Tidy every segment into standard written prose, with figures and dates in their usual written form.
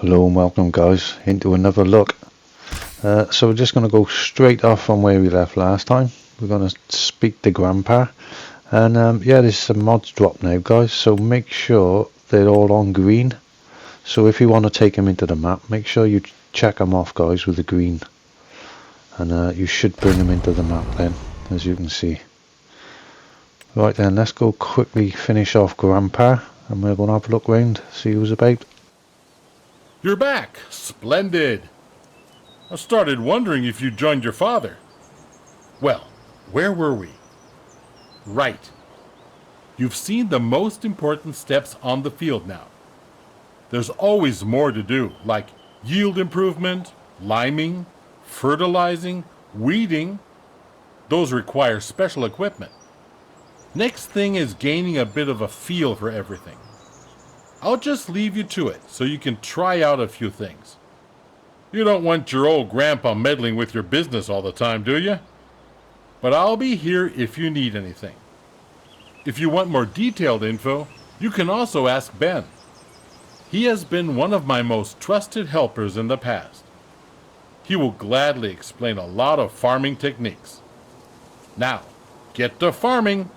Hello and welcome guys into another look. So we're just going to go straight off from where we left last time. We're going to speak to Grandpa, and yeah, there's some mods drop now guys, so make sure they're all on green. So if you want to take them into the map, make sure you check them off guys with the green, and you should bring them into the map then, as you can see. Right then, let's go quickly finish off Grandpa and we're going to have a look round, see who's about. You're back. Splendid. I started wondering if you joined your father. Well, where were we? Right. You've seen the most important steps on the field now. There's always more to do, like yield improvement, liming, fertilizing, weeding. Those require special equipment. Next thing is gaining a bit of a feel for everything. I'll just leave you to it so you can try out a few things. You don't want your old grandpa meddling with your business all the time, do you? But I'll be here if you need anything. If you want more detailed info, you can also ask Ben. He has been one of my most trusted helpers in the past. He will gladly explain a lot of farming techniques. Now, get to farming.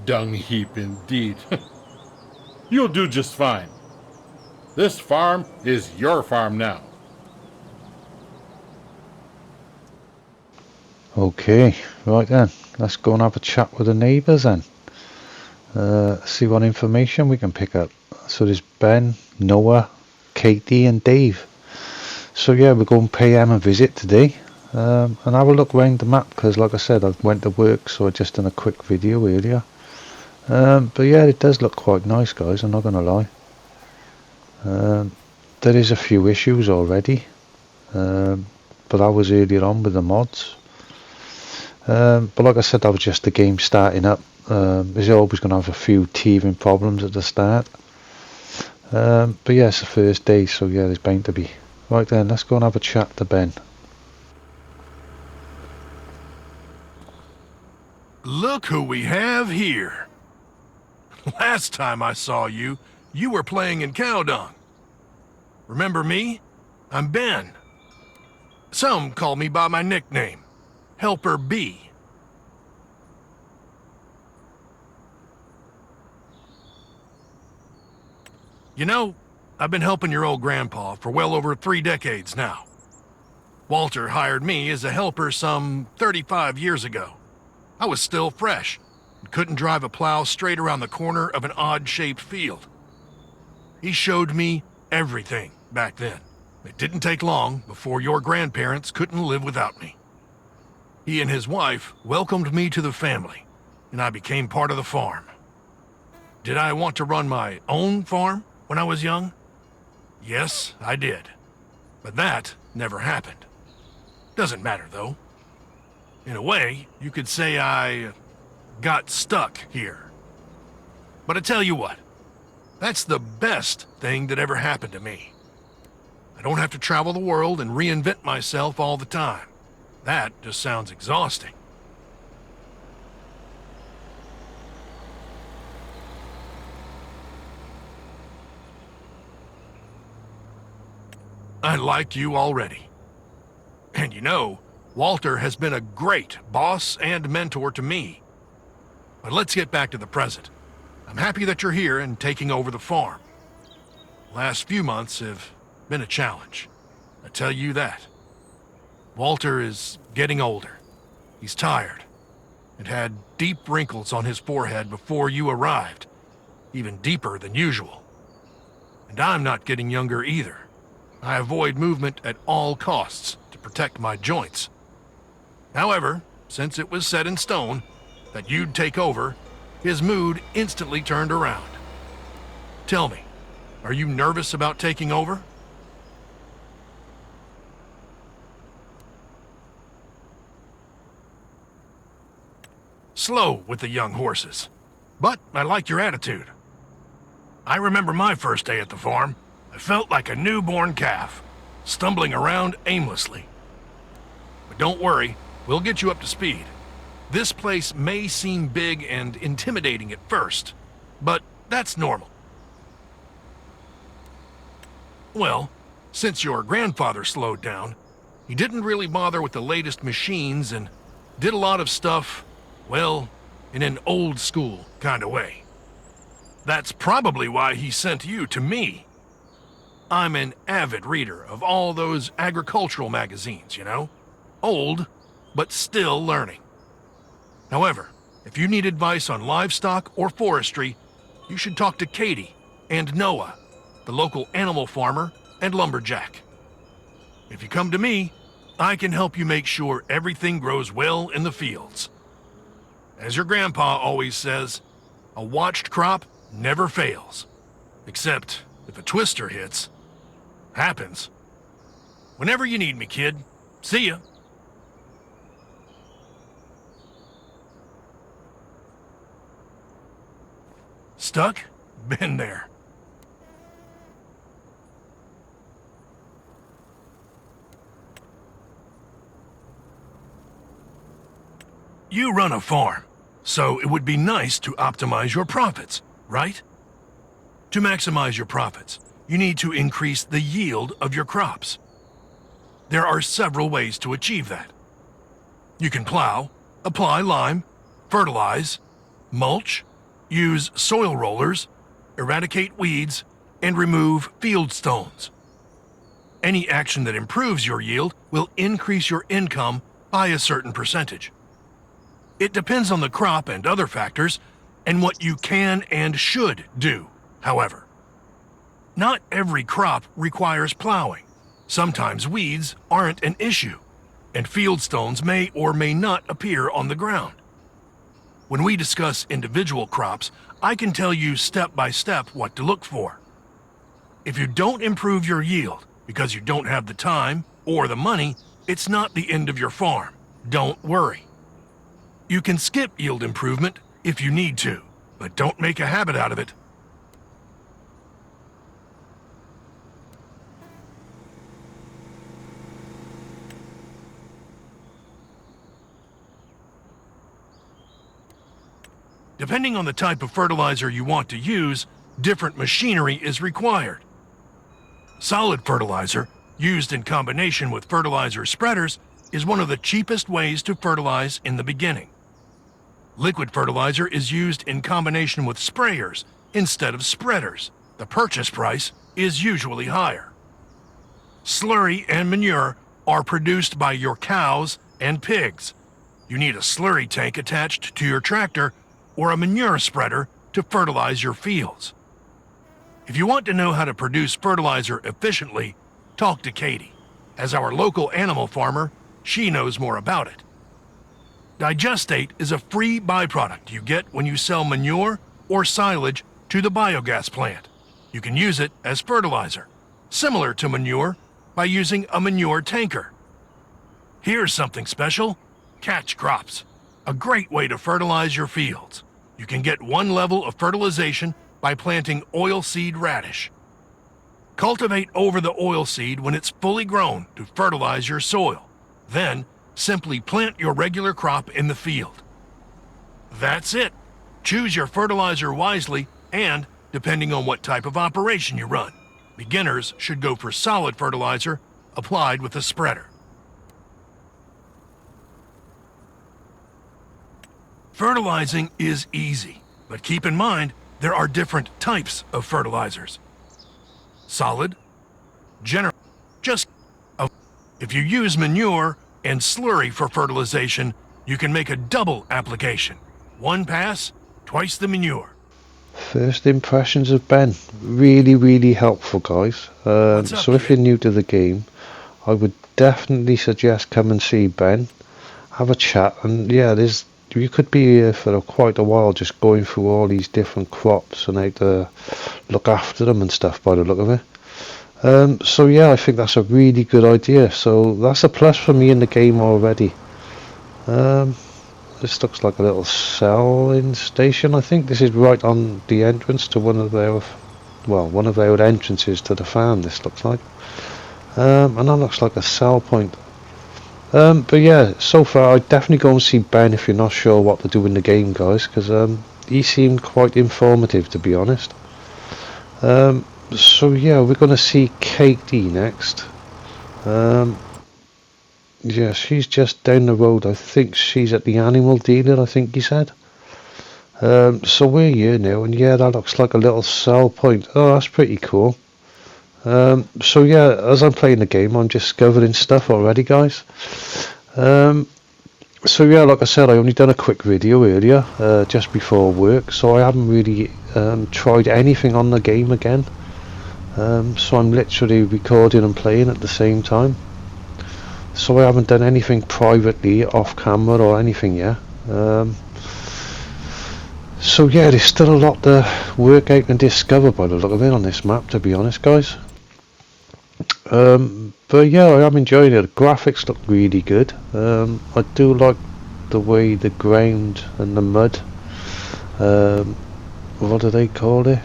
Dung heap indeed. You'll do just fine. This farm is your farm now. Okay, right then, let's go and have a chat with the neighbours then. See what information we can pick up. So there's Ben, Noah, Katie and Dave. So yeah, we're going to pay them a visit today, and have a look around the map, because like I said, I went to work, so I just done a quick video earlier. But yeah, it does look quite nice guys, I'm not going to lie. There is a few issues already, but that was earlier on with the mods. But like I said, that was just the game starting up. There's always going to have a few teething problems at the start. But yeah, it's the first day, so yeah, there's bound to be. Right then, let's go and have a chat to Ben. Look who we have here. Last time I saw you, you were playing in cow dung. Remember me? I'm Ben. Some call me by my nickname, Helper B. You know, I've been helping your old grandpa for well over 3 decades now. Walter hired me as a helper some 35 years ago. I was still fresh and couldn't drive a plow straight around the corner of an odd-shaped field. He showed me everything back then. It didn't take long before your grandparents couldn't live without me. He and his wife welcomed me to the family, and I became part of the farm. Did I want to run my own farm when I was young? Yes, I did. But that never happened. Doesn't matter, though. In a way, you could say I got stuck here. But I tell you what, that's the best thing that ever happened to me. I don't have to travel the world and reinvent myself all the time. That just sounds exhausting. I like you already. And you know, Walter has been a great boss and mentor to me. But let's get back to the present. I'm happy that you're here and taking over the farm. The last few months have been a challenge. I tell you that. Walter is getting older. He's tired and had deep wrinkles on his forehead before you arrived, even deeper than usual. And I'm not getting younger either. I avoid movement at all costs to protect my joints. However, since it was set in stone that you'd take over, his mood instantly turned around. Tell me, are you nervous about taking over? Slow with the young horses, but I like your attitude. I remember my first day at the farm. I felt like a newborn calf, stumbling around aimlessly. But don't worry, we'll get you up to speed. This place may seem big and intimidating at first, but that's normal. Well, since your grandfather slowed down, he didn't really bother with the latest machines and did a lot of stuff, well, in an old school kind of way. That's probably why he sent you to me. I'm an avid reader of all those agricultural magazines, you know? Old, but still learning. However, if you need advice on livestock or forestry, you should talk to Katie and Noah, the local animal farmer and lumberjack. If you come to me, I can help you make sure everything grows well in the fields. As your grandpa always says, a watched crop never fails. Except if a twister hits. Happens. Whenever you need me, kid. See ya. Stuck? Been there. You run a farm, so it would be nice to optimize your profits, right? To maximize your profits, you need to increase the yield of your crops. There are several ways to achieve that. You can plow, apply lime, fertilize, mulch, use soil rollers, eradicate weeds, and remove field stones. Any action that improves your yield will increase your income by a certain percentage. It depends on the crop and other factors, and what you can and should do, however. Not every crop requires plowing. Sometimes weeds aren't an issue, and field stones may or may not appear on the ground. When we discuss individual crops, I can tell you step by step what to look for. If you don't improve your yield because you don't have the time or the money, it's not the end of your farm. Don't worry. You can skip yield improvement if you need to, but don't make a habit out of it. Depending on the type of fertilizer you want to use, different machinery is required. Solid fertilizer, used in combination with fertilizer spreaders, is one of the cheapest ways to fertilize in the beginning. Liquid fertilizer is used in combination with sprayers instead of spreaders. The purchase price is usually higher. Slurry and manure are produced by your cows and pigs. You need a slurry tank attached to your tractor or a manure spreader to fertilize your fields. If you want to know how to produce fertilizer efficiently, talk to Katie. As our local animal farmer, she knows more about it. Digestate is a free byproduct you get when you sell manure or silage to the biogas plant. You can use it as fertilizer, similar to manure, by using a manure tanker. Here's something special: catch crops, a great way to fertilize your fields. You can get one level of fertilization by planting oilseed radish. Cultivate over the oilseed when it's fully grown to fertilize your soil. Then, simply plant your regular crop in the field. That's it. Choose your fertilizer wisely and, depending on what type of operation you run, beginners should go for solid fertilizer applied with a spreader. Fertilizing is easy, but keep in mind there are different types of fertilizers. Solid, general, if you use manure and slurry for fertilization, you can make a double application. One pass, twice the manure. First impressions of Ben, really helpful, guys. So if you're new to the game, I would definitely suggest come and see Ben, have a chat, and yeah, you could be here for quite a while just going through all these different crops and how to look after them and stuff by the look of it. So yeah, I think that's a really good idea. So that's a plus for me in the game already. This looks like a little selling station. I think this is right on the entrance to one of our entrances to the farm, this looks like. And that looks like a sell point. But yeah, so far I'd definitely go and see Ben if you're not sure what to do in the game, guys, because he seemed quite informative, to be honest. So yeah, we're going to see Katie next. Yeah, she's just down the road. I think she's at the animal dealer, I think he said. So we're here now, and yeah, that looks like a little sell point. Oh, that's pretty cool. So yeah, as I'm playing the game, I'm discovering stuff already, guys. So yeah, like I said, I only done a quick video earlier, just before work, so I haven't really tried anything on the game again. So I'm literally recording and playing at the same time. So I haven't done anything privately off camera or anything yet. So yeah, there's still a lot to work out and discover by the look of it on this map, to be honest, guys. But yeah, I am enjoying it. The graphics look really good. I do like the way the ground and the mud, what do they call it?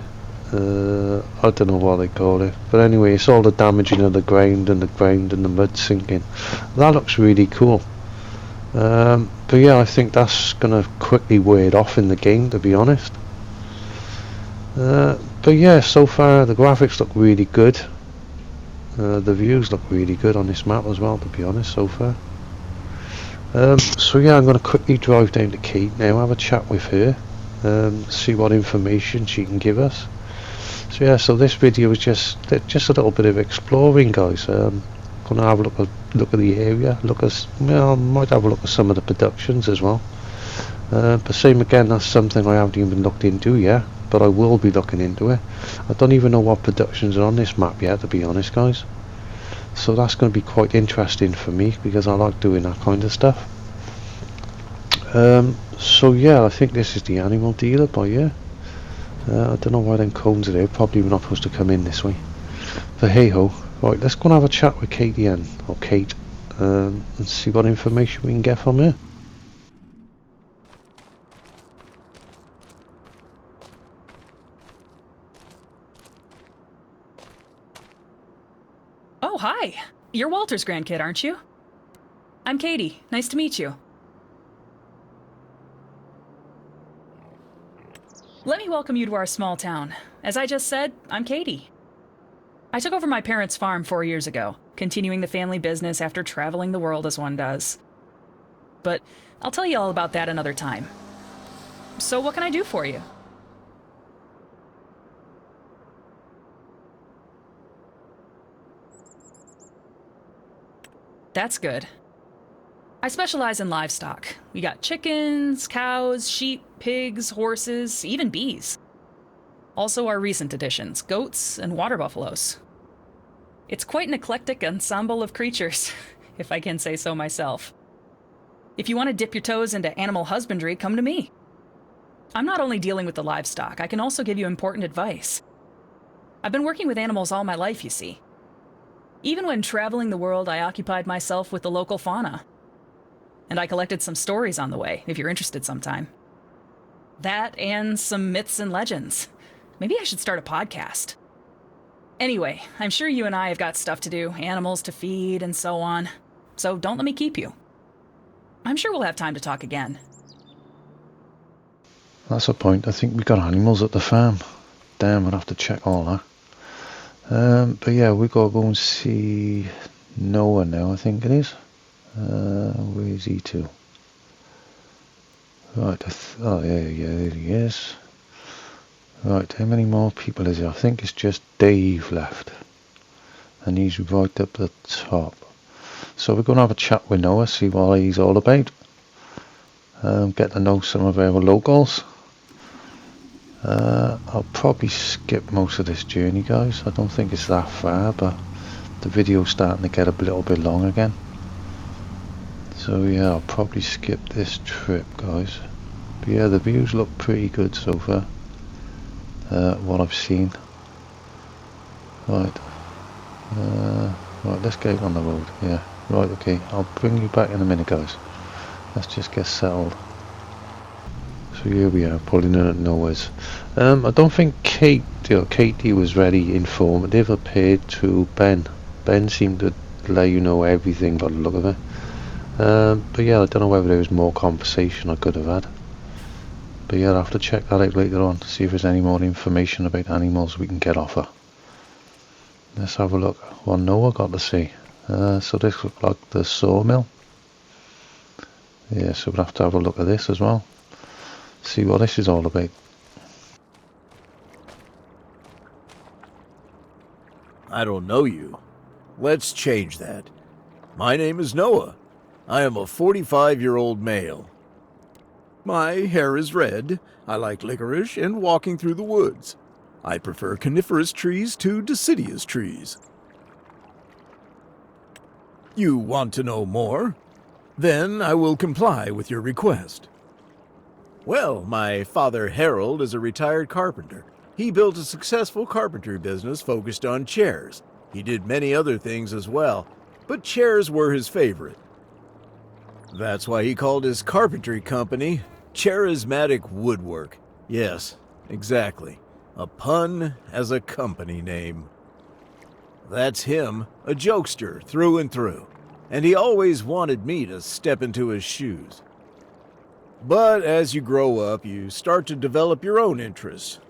I don't know what they call it, but anyway, it's all the damaging of the ground and the mud sinking. That looks really cool. But yeah, I think that's gonna quickly wear off in the game, to be honest. But yeah, so far the graphics look really good. The views look really good on this map as well, to be honest, so far. So yeah, I'm going to quickly drive down to Kate now, have a chat with her, see what information she can give us. So yeah, so this video is just a little bit of exploring, guys. Going to have a look at the area, might have a look at some of the productions as well. But same again, that's something I haven't even looked into yet, but I will be looking into it. I don't even know what productions are on this map yet, to be honest, guys. So that's going to be quite interesting for me, because I like doing that kind of stuff. So yeah, I think this is the animal dealer by here. I don't know why them cones are there. Probably we're not supposed to come in this way. But hey ho. Right, let's go and have a chat with Katie and Kate, and see what information we can get from her. Oh, hi. You're Walter's grandkid, aren't you? I'm Katie. Nice to meet you. Let me welcome you to our small town. As I just said, I'm Katie. I took over my parents' farm 4 years ago, continuing the family business after traveling the world as one does. But I'll tell you all about that another time. So what can I do for you? That's good. I specialize in livestock. We got chickens, cows, sheep, pigs, horses, even bees. Also our recent additions, goats and water buffaloes. It's quite an eclectic ensemble of creatures, if I can say so myself. If you want to dip your toes into animal husbandry, come to me. I'm not only dealing with the livestock, I can also give you important advice. I've been working with animals all my life, you see. Even when traveling the world, I occupied myself with the local fauna. And I collected some stories on the way, if you're interested sometime. That and some myths and legends. Maybe I should start a podcast. Anyway, I'm sure you and I have got stuff to do, animals to feed and so on. So don't let me keep you. I'm sure we'll have time to talk again. That's a point. I think we got animals at the farm. Damn, I'll have to check all that. But yeah, we gotta go and see Noah now, I think it is. Where is he to? Right, oh yeah, there he is. Right, how many more people is there? I think it's just Dave left. And he's right up the top. So we're gonna have a chat with Noah, see what he's all about. Get to know some of our locals. I'll probably skip most of this journey, guys. I don't think it's that far, but the video's starting to get a little bit long again. So yeah, I'll probably skip this trip, guys. But yeah, the views look pretty good so far. What I've seen. Right. Right, let's get on the road. Yeah. Right, okay. I'll bring you back in a minute, guys. Let's just get settled. So here we are, pulling in at Noah's. I don't think Katie was very informative compared to Ben. Ben seemed to let you know everything by the look of it. But yeah, I don't know whether there was more conversation I could have had. But yeah, I'll have to check that out later on to see if there's any more information about animals we can get off her. let's have a look what Noah got to see. So this looks like the sawmill. Yeah, so we'll have to have a look at this as well. See what this is all about. I don't know you. Let's change that. My name is Noah. I am a 45-year-old male. My hair is red. I like licorice and walking through the woods. I prefer coniferous trees to deciduous trees. You want to know more? Then I will comply with your request. Well, my father Harold is a retired carpenter. He built a successful carpentry business focused on chairs. He did many other things as well, but chairs were his favorite. That's why he called his carpentry company Charismatic Woodwork. Yes, exactly. A pun as a company name. That's him, a jokester through and through, and he always wanted me to step into his shoes. But as you grow up, you start to develop your own interests,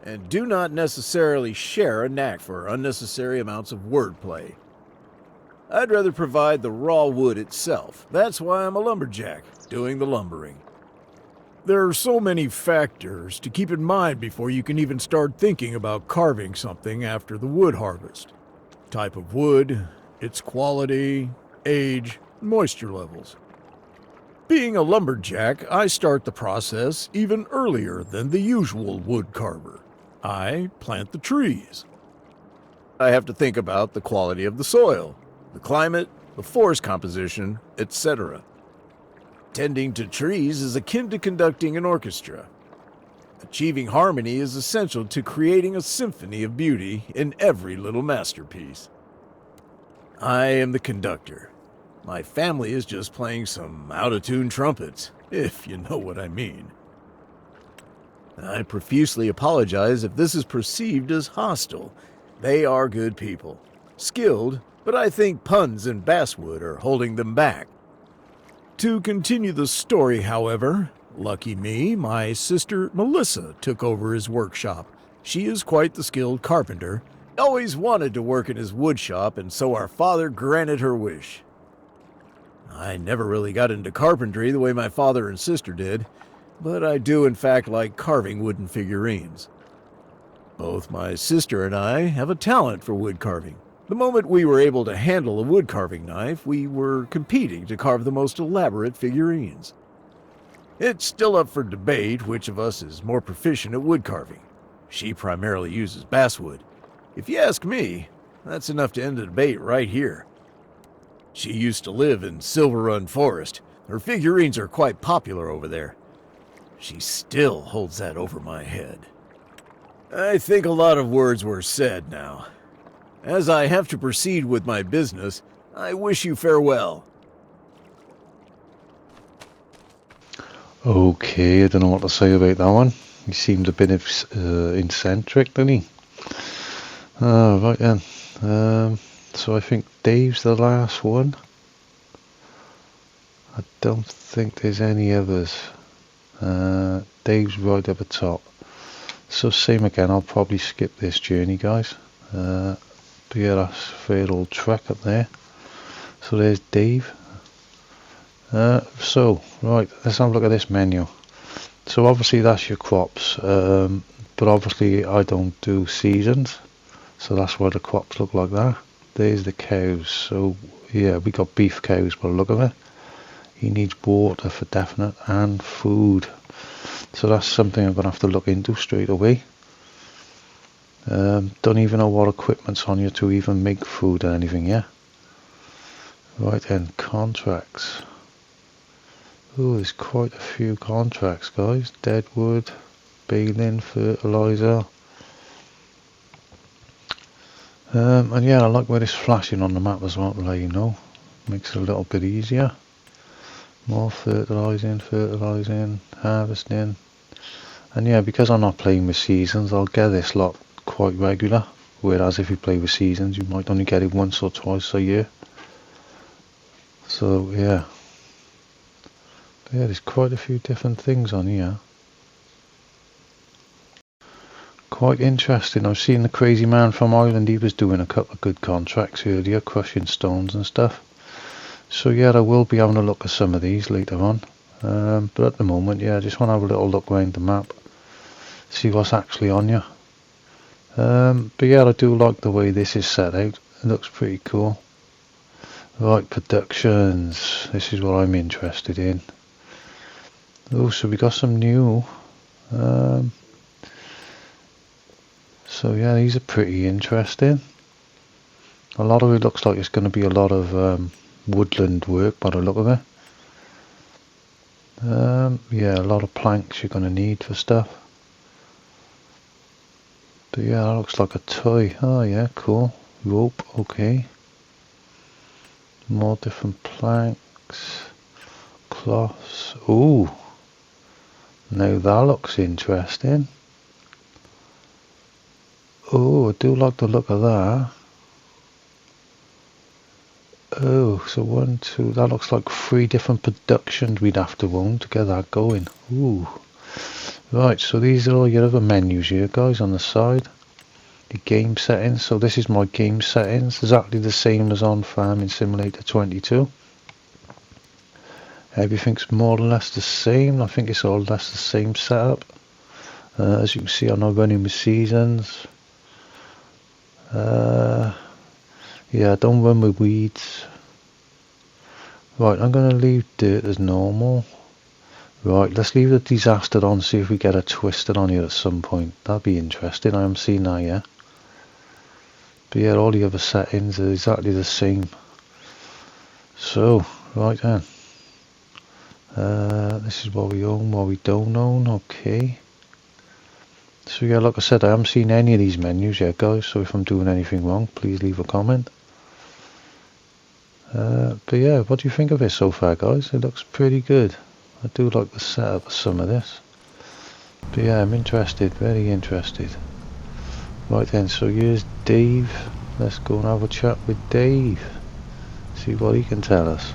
and do not necessarily share a knack for unnecessary amounts of wordplay. I'd rather provide the raw wood itself. That's why I'm a lumberjack, doing the lumbering. There are so many factors to keep in mind before you can even start thinking about carving something after the wood harvest. Type of wood, its quality, age, moisture levels. Being a lumberjack, I start the process even earlier than the usual wood carver. I plant the trees. I have to think about the quality of the soil, the climate, the forest composition, etc. Tending to trees is akin to conducting an orchestra. Achieving harmony is essential to creating a symphony of beauty in every little masterpiece. I am the conductor. My family is just playing some out-of-tune trumpets, if you know what I mean. I profusely apologize if this is perceived as hostile. They are good people, skilled, but I think puns and basswood are holding them back. To continue the story, however, lucky me, my sister Melissa took over his workshop. She is quite the skilled carpenter, always wanted to work in his wood shop, and so our father granted her wish. I never really got into carpentry the way my father and sister did, but I do in fact like carving wooden figurines. Both my sister and I have a talent for wood carving. The moment we were able to handle a wood carving knife, we were competing to carve the most elaborate figurines. It's still up for debate which of us is more proficient at wood carving. She primarily uses basswood. If you ask me, that's enough to end the debate right here. She used to live in Silver Run Forest. Her figurines are quite popular over there. She still holds that over my head. I think a lot of words were said now. As I have to proceed with my business, I wish you farewell. Okay, I don't know what to say about that one. He seemed a bit eccentric, didn't he? Right then. So I think Dave's the last one. I don't think there's any others. Dave's right at the top. So same again, I'll probably skip this journey, guys. But yeah, that's a fair old trek up there. So there's Dave. So, right, let's have a look at this menu. So obviously that's your crops, but obviously I don't do seasons, so that's why the crops look like that. There's the cows. So yeah, we got beef cows by the look of it. He needs water for definite and food. So that's something I'm going to have to look into straight away. Don't even know what equipment's on you to even make food or anything, yeah? Right then, contracts. Oh, there's quite a few contracts, guys. Deadwood, baling, fertilizer. And yeah, I like where it's flashing on the map as well to let you know. Makes it a little bit easier. More fertilising, harvesting. And yeah, because I'm not playing with seasons, I'll get this lot quite regular. Whereas if you play with seasons, you might only get it once or twice a year. So yeah. There's quite a few different things on here. quite interesting. I've seen the crazy man from Ireland, he was doing a couple of good contracts earlier, crushing stones and stuff. So yeah, I will be having a look at some of these later on. But at the moment, yeah, I just want to have a little look around the map, see what's actually on you. But yeah, I do like the way this is set out. It looks pretty cool. Right, productions. This is what I'm interested in. Oh, so we got some new. So yeah, these are pretty interesting. A lot of it looks like it's going to be a lot of woodland work by the look of it. Yeah, a lot of planks you're going to need for stuff. But yeah, that looks like a toy. Oh yeah, cool. Rope, okay. More different planks. Cloths. Ooh. Now that looks interesting. Oh, I do like the look of that. Oh, so 1, 2, that looks like 3 different productions we'd have to own to get that going. Ooh. Right, so these are all your other menus here, guys, on the side. The game settings. So this is my game settings, exactly the same as on Farming Simulator 22. Everything's more or less the same. I think it's all less the same setup. As you can see, I'm not running with seasons. Yeah, don't run with weeds. Right, I'm going to leave dirt as normal. Right, let's leave the disaster on, see if we get a twisted on here at some point. That'd be interesting. I haven't seen that yet. But yeah, all the other settings are exactly the same. So, right then. This is what we own, what we don't own. Okay. So yeah, like I said, I haven't seen any of these menus yet, guys. So if I'm doing anything wrong, please leave a comment. But yeah, what do you think of it so far, guys? It looks pretty good. I do like the setup of some of this. But yeah, I'm interested, very interested. Right then, so here's Dave. Let's go and have a chat with Dave. See what he can tell us.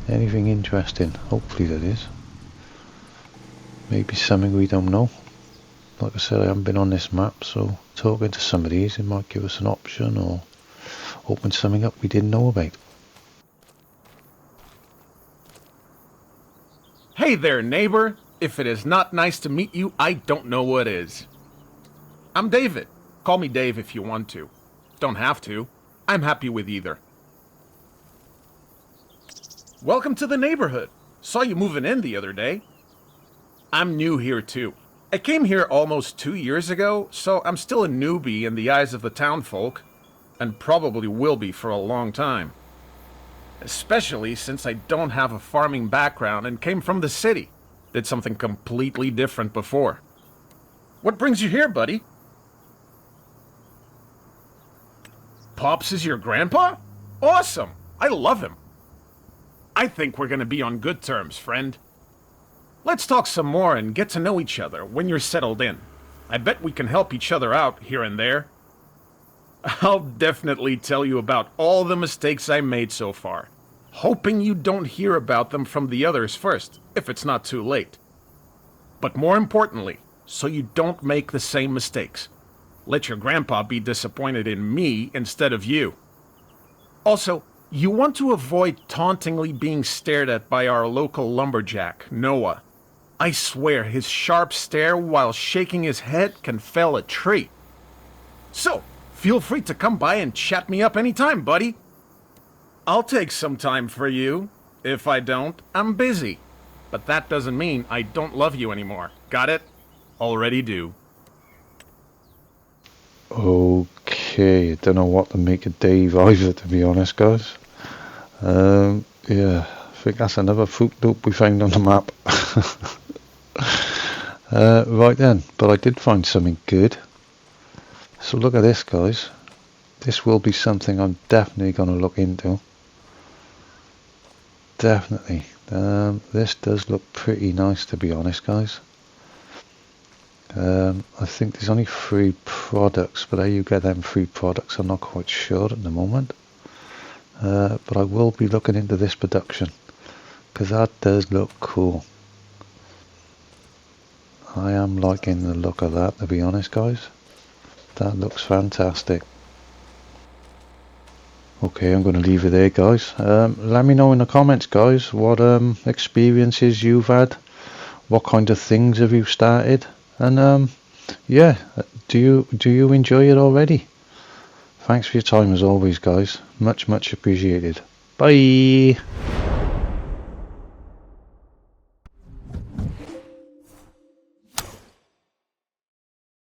Anything interesting? Hopefully there is. Maybe something we don't know. Like I said, I haven't been on this map, so talking to some of these, it might give us an option or open something up we didn't know about. Hey there, neighbor. If it is not nice to meet you, I don't know what is. I'm David. Call me Dave if you want to. Don't have to. I'm happy with either. Welcome to the neighborhood. Saw you moving in the other day. I'm new here too. I came here almost 2 years ago, so I'm still a newbie in the eyes of the townfolk, and probably will be for a long time. Especially since I don't have a farming background and came from the city. Did something completely different before. What brings you here, buddy? Pops is your grandpa? Awesome! I love him. I think we're gonna be on good terms, friend. Let's talk some more and get to know each other when you're settled in. I bet we can help each other out here and there. I'll definitely tell you about all the mistakes I made so far, hoping you don't hear about them from the others first, if it's not too late. But more importantly, so you don't make the same mistakes. Let your grandpa be disappointed in me instead of you. Also, you want to avoid tauntingly being stared at by our local lumberjack, Noah. I swear his sharp stare while shaking his head can fell a tree. So, feel free to come by and chat me up anytime, buddy. I'll take some time for you. If I don't, I'm busy. But that doesn't mean I don't love you anymore. Got it? Already do. Okay, I don't know what to make of Dave either, to be honest, guys. Yeah, I think that's another fruit loop we found on the map. Right then, but I did find something good. So look at this, guys. This will be something I'm definitely going to look into. Definitely. This does look pretty nice, to be honest, guys. I think there's only 3 products, but how you get them 3 products I'm not quite sure at the moment. But I will be looking into this production, because that does look cool. I am liking the look of that, to be honest, guys. That looks fantastic. Okay, I'm going to leave it there, guys. Let me know in the comments, guys, what experiences you've had. What kind of things have you started? And yeah, do you enjoy it already? Thanks for your time as always, guys. Much appreciated. Bye.